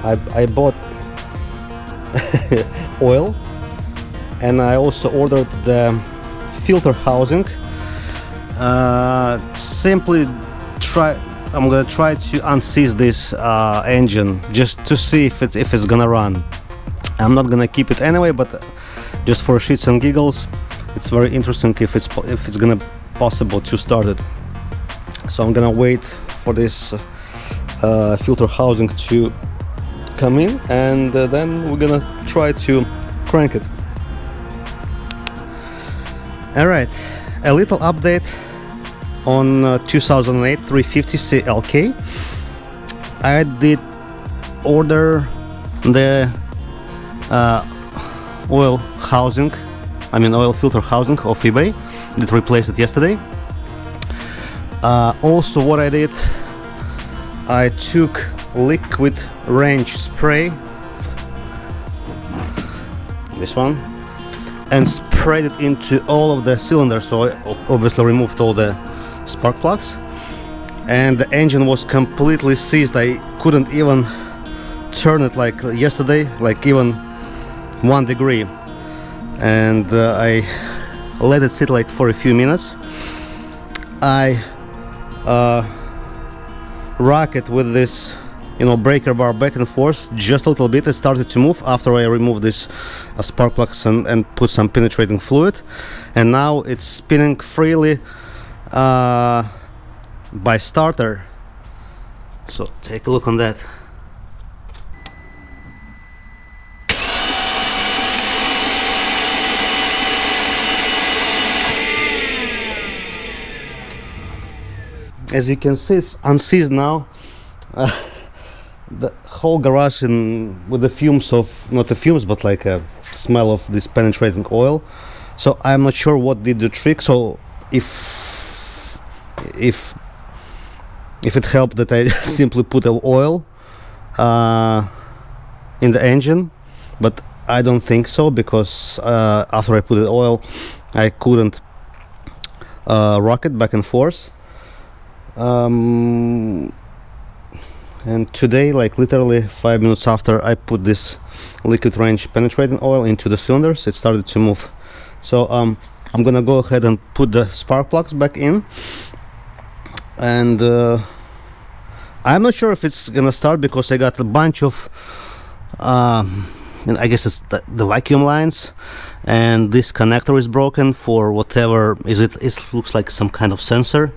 I bought oil, and I also ordered the filter housing. I'm gonna try to unseize this engine just to see if it's gonna run. I'm not gonna keep it anyway, but just for shits and giggles, it's very interesting if it's gonna possible to start it. So I'm gonna wait for this filter housing to come in, and then we're gonna try to crank it. Alright, a little update on 2008 350 CLK. I did order the oil filter housing off eBay. Did replace it yesterday. Also, what I did, I took liquid range spray, this one, and sprayed it into all of the cylinders. So I obviously removed all the spark plugs, and the engine was completely seized. I couldn't even turn it like yesterday, like even 1 degree, and I let it sit like for a few minutes. I rock it with this breaker bar back and forth just a little bit. It started to move after I removed this spark plugs and put some penetrating fluid, and now it's spinning freely by starter. So take a look on that. As you can see, it's unseized now. The whole garage with the fumes of, not the fumes, but like a smell of this penetrating oil. So I'm not sure what did the trick. So if it helped that I simply put oil in the engine, but I don't think so, because after I put the oil, I couldn't rock it back and forth. And today, like literally 5 minutes after I put this liquid range penetrating oil into the cylinders, it started to move. So I'm gonna go ahead and put the spark plugs back in, and I'm not sure if it's gonna start, because I got a bunch of I guess it's the vacuum lines, and this connector is broken for whatever is it. It looks like some kind of sensor.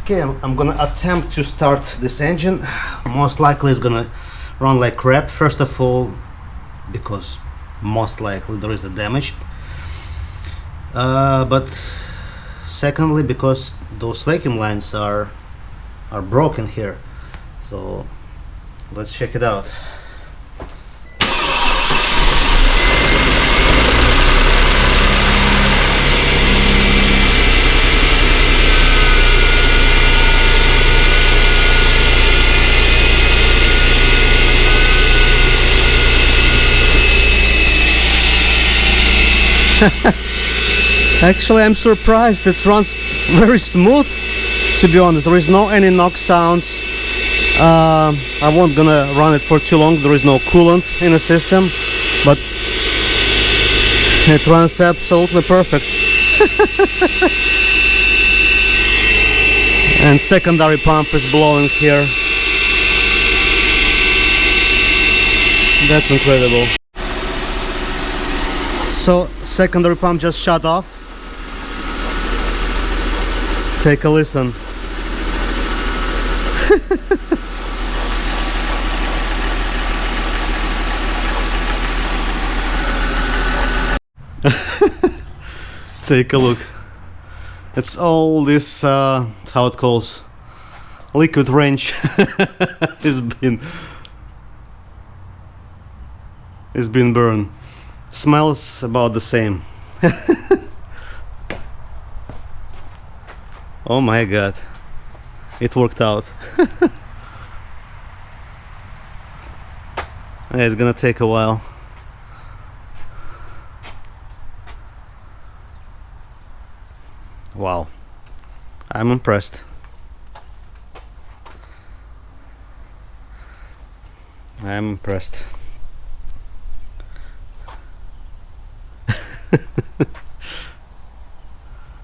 Okay, I'm gonna attempt to start this engine. Most likely it's gonna run like crap. First of all, because most likely there is a damage, but secondly, because those vacuum lines are broken here. So let's check it out. Actually, I'm surprised. It runs very smooth, to be honest. There is no any knock sounds. I won't gonna run it for too long. There is no coolant in the system, but it runs absolutely perfect. And secondary pump is blowing here. That's incredible. So secondary pump just shut off. Let's take a listen. Take a look. It's all this how it calls liquid range has been burned. Smells about the same. Oh my god, it worked out. Yeah, it's gonna take a while. Wow, I'm impressed. I'm impressed.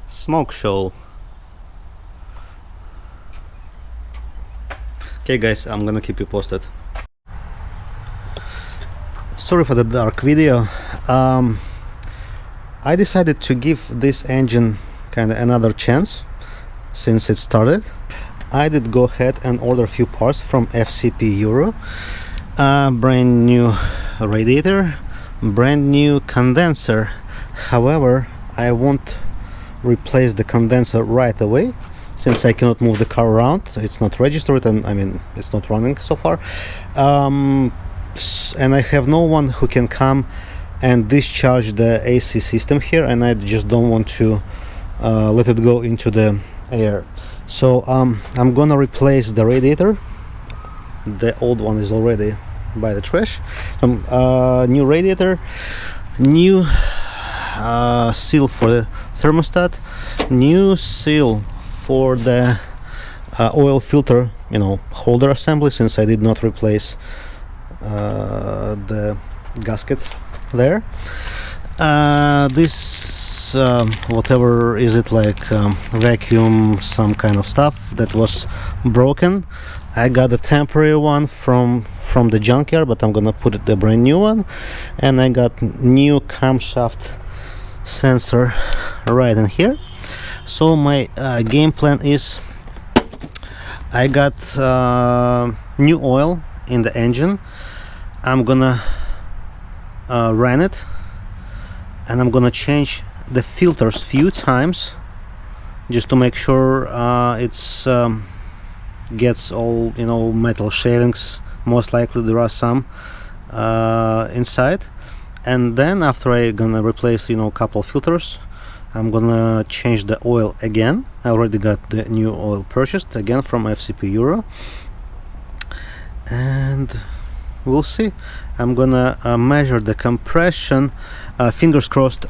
Smoke show. Okay guys, I'm gonna keep you posted. Sorry for the dark video. I decided to give this engine kind of another chance since it started. I did go ahead and order a few parts from FCP Euro. Brand new radiator, brand new condenser. However, I won't replace the condenser right away since I cannot move the car around. It's not registered, and I mean it's not running so far. And I have no one who can come and discharge the AC system here, and I just don't want to let it go into the air. So I'm gonna replace the radiator. The old one is already by the trash. New radiator, new seal for the thermostat, new seal for the oil filter, holder assembly, since I did not replace the gasket there. This whatever is it, like vacuum, some kind of stuff that was broken. I got a temporary one from the junkyard, but I'm gonna put the brand new one. And I got new camshaft sensor right in here. So my game plan is, I got new oil in the engine. I'm gonna run it, and I'm gonna change the filters few times just to make sure it's gets all metal shavings. Most likely there are some inside. And then after I gonna replace a couple of filters, I'm gonna change the oil again. I already got the new oil purchased again from FCP Euro, and we'll see. I'm gonna measure the compression. Fingers crossed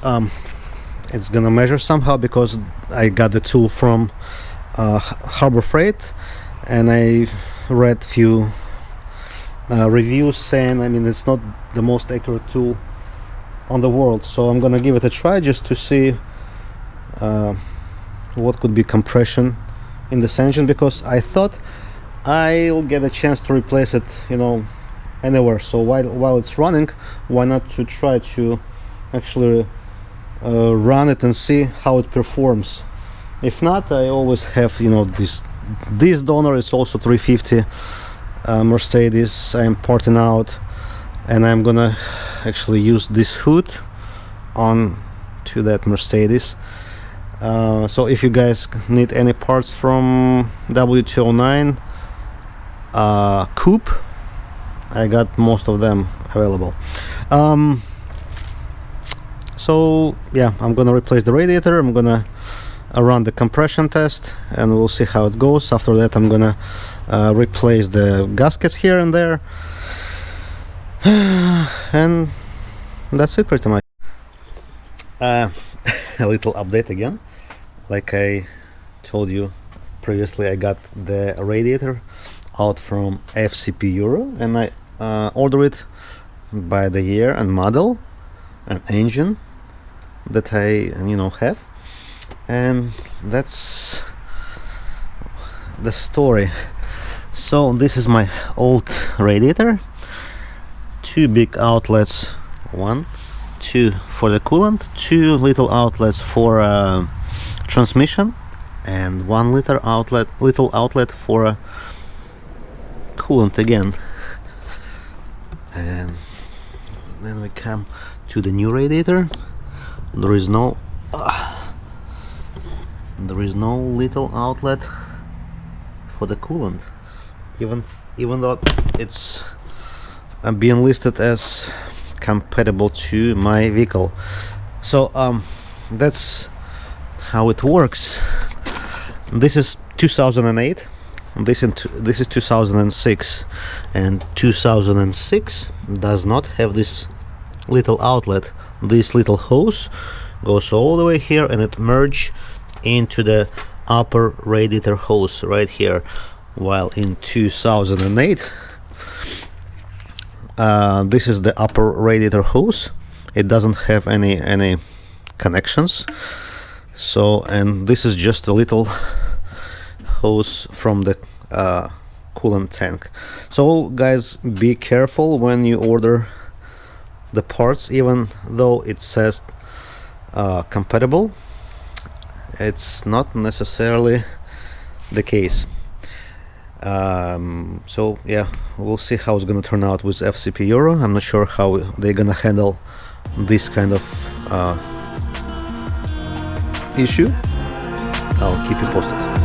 it's gonna measure somehow, because I got the tool from Harbor Freight, and I read few reviews saying, it's not the most accurate tool on the world. So I'm gonna give it a try just to see what could be compression in this engine, because I thought I'll get a chance to replace it anywhere. So while it's running, why not to try to actually run it and see how it performs. If not, I always have this donor is also 350 Mercedes I'm porting out, and I'm gonna actually use this hood on to that Mercedes. So if you guys need any parts from W209 coupe, I got most of them available. So yeah, I'm gonna replace the radiator. I'm gonna run the compression test, and we'll see how it goes. After that, I'm gonna replace the gaskets here and there, and that's it pretty much. A little update again. Like I told you previously, I got the radiator out from FCP Euro, and I ordered it by the year and model and engine that I have, and that's the story. So this is my old radiator. Two big outlets, 1, 2 for the coolant, 2 little outlets for transmission, and 1 little outlet for coolant again. And then we come to the new radiator. There is no little outlet for the coolant, even though it's being listed as compatible to my vehicle. So that's how it works. This is 2008. This is 2006, and 2006 does not have this little outlet. This little hose goes all the way here, and it merges into the upper radiator hose right here. While in 2008, this is the upper radiator hose. It doesn't have any connections. So, and this is just a little hose from the coolant tank. So guys, be careful when you order the parts. Even though it says compatible, it's not necessarily the case. So yeah, we'll see how it's gonna turn out with FCP Euro. I'm not sure how they're gonna handle this kind of issue. I'll keep you posted.